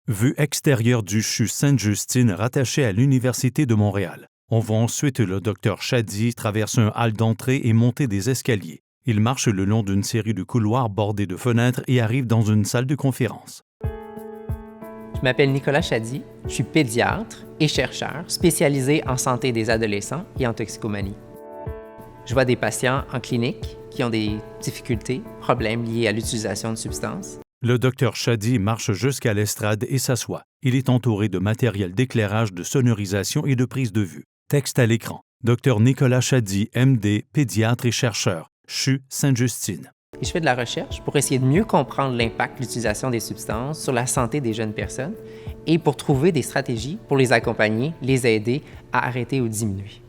Vue extérieure du CHU Sainte-Justine rattaché à l'Université de Montréal. On voit ensuite le docteur Chadi traverser un hall d'entrée et monter des escaliers. Il marche le long d'une série de couloirs bordés de fenêtres et arrive dans une salle de conférence. Je m'appelle Nicolas Chadi, je suis pédiatre et chercheur spécialisé en santé des adolescents et en toxicomanie. Je vois des patients en clinique qui ont des difficultés, problèmes liés à l'utilisation de substances. Le docteur Chadi marche jusqu'à l'estrade et s'assoit. Il est entouré de matériel d'éclairage, de sonorisation et de prise de vue. Texte à l'écran. Dr Nicolas Chadi, MD, pédiatre et chercheur, CHU Sainte-Justine. Et je fais de la recherche pour essayer de mieux comprendre l'impact de l'utilisation des substances sur la santé des jeunes personnes et pour trouver des stratégies pour les accompagner, les aider à arrêter ou diminuer.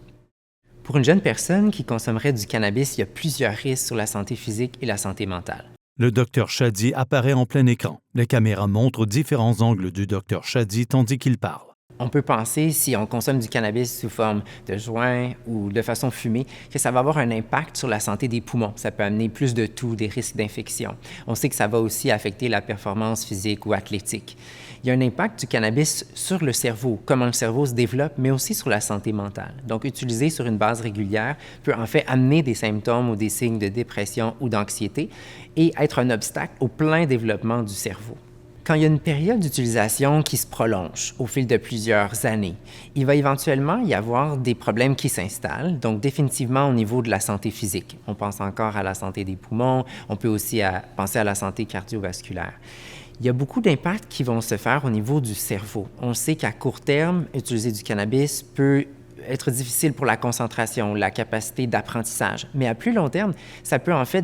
Pour une jeune personne qui consommerait du cannabis, il y a plusieurs risques sur la santé physique et la santé mentale. Le docteur Chadi apparaît en plein écran. La caméra montre différents angles du docteur Chadi tandis qu'il parle. On peut penser, si on consomme du cannabis sous forme de joint ou de façon fumée, que ça va avoir un impact sur la santé des poumons. Ça peut amener plus de toux, des risques d'infection. On sait que ça va aussi affecter la performance physique ou athlétique. Il y a un impact du cannabis sur le cerveau, comment le cerveau se développe, mais aussi sur la santé mentale. Donc, utiliser sur une base régulière peut en fait amener des symptômes ou des signes de dépression ou d'anxiété et être un obstacle au plein développement du cerveau. Quand il y a une période d'utilisation qui se prolonge au fil de plusieurs années, il va éventuellement y avoir des problèmes qui s'installent, donc définitivement au niveau de la santé physique. On pense encore à la santé des poumons, on peut aussi penser à la santé cardiovasculaire. Il y a beaucoup d'impacts qui vont se faire au niveau du cerveau. On sait qu'à court terme, utiliser du cannabis peut être difficile pour la concentration, la capacité d'apprentissage. Mais à plus long terme, ça peut en fait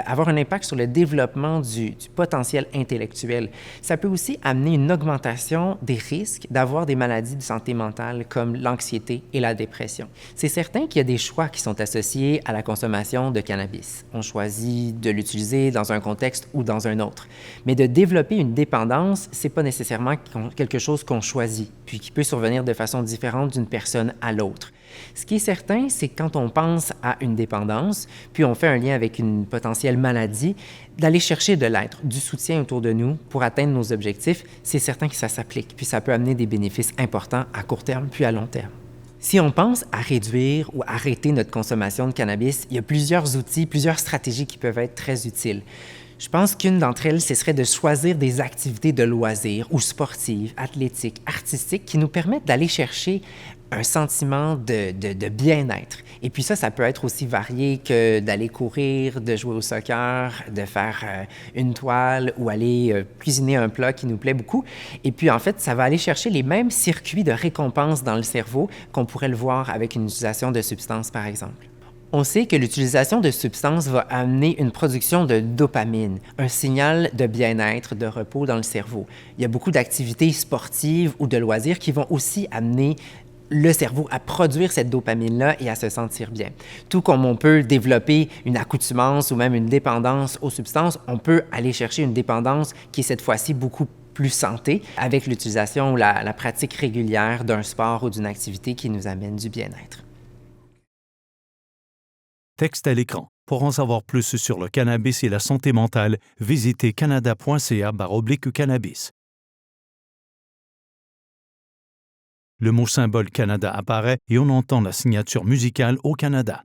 avoir un impact sur le développement du potentiel intellectuel. Ça peut aussi amener une augmentation des risques d'avoir des maladies de santé mentale comme l'anxiété et la dépression. C'est certain qu'il y a des choix qui sont associés à la consommation de cannabis. On choisit de l'utiliser dans un contexte ou dans un autre. Mais de développer une dépendance, c'est pas nécessairement quelque chose qu'on choisit, puis qui peut survenir de façon différente d'une personne à l'autre. Ce qui est certain, c'est que quand on pense à une dépendance, puis on fait un lien avec une potentielle maladie, d'aller chercher de l'aide, du soutien autour de nous pour atteindre nos objectifs, c'est certain que ça s'applique, puis ça peut amener des bénéfices importants à court terme puis à long terme. Si on pense à réduire ou arrêter notre consommation de cannabis, il y a plusieurs outils, plusieurs stratégies qui peuvent être très utiles. Je pense qu'une d'entre elles, ce serait de choisir des activités de loisirs ou sportives, athlétiques, artistiques qui nous permettent d'aller chercher un sentiment de bien-être. Et puis ça peut être aussi varié que d'aller courir, de jouer au soccer, de faire une toile ou aller cuisiner un plat qui nous plaît beaucoup. Et puis en fait, ça va aller chercher les mêmes circuits de récompense dans le cerveau qu'on pourrait le voir avec une utilisation de substances, par exemple. On sait que l'utilisation de substances va amener une production de dopamine, un signal de bien-être, de repos dans le cerveau. Il y a beaucoup d'activités sportives ou de loisirs qui vont aussi amener le cerveau à produire cette dopamine-là et à se sentir bien. Tout comme on peut développer une accoutumance ou même une dépendance aux substances, on peut aller chercher une dépendance qui est cette fois-ci beaucoup plus santé avec l'utilisation ou la pratique régulière d'un sport ou d'une activité qui nous amène du bien-être. Texte à l'écran. Pour en savoir plus sur le cannabis et la santé mentale, visitez canada.ca/cannabis. Le mot symbole Canada apparaît et on entend la signature musicale au Canada.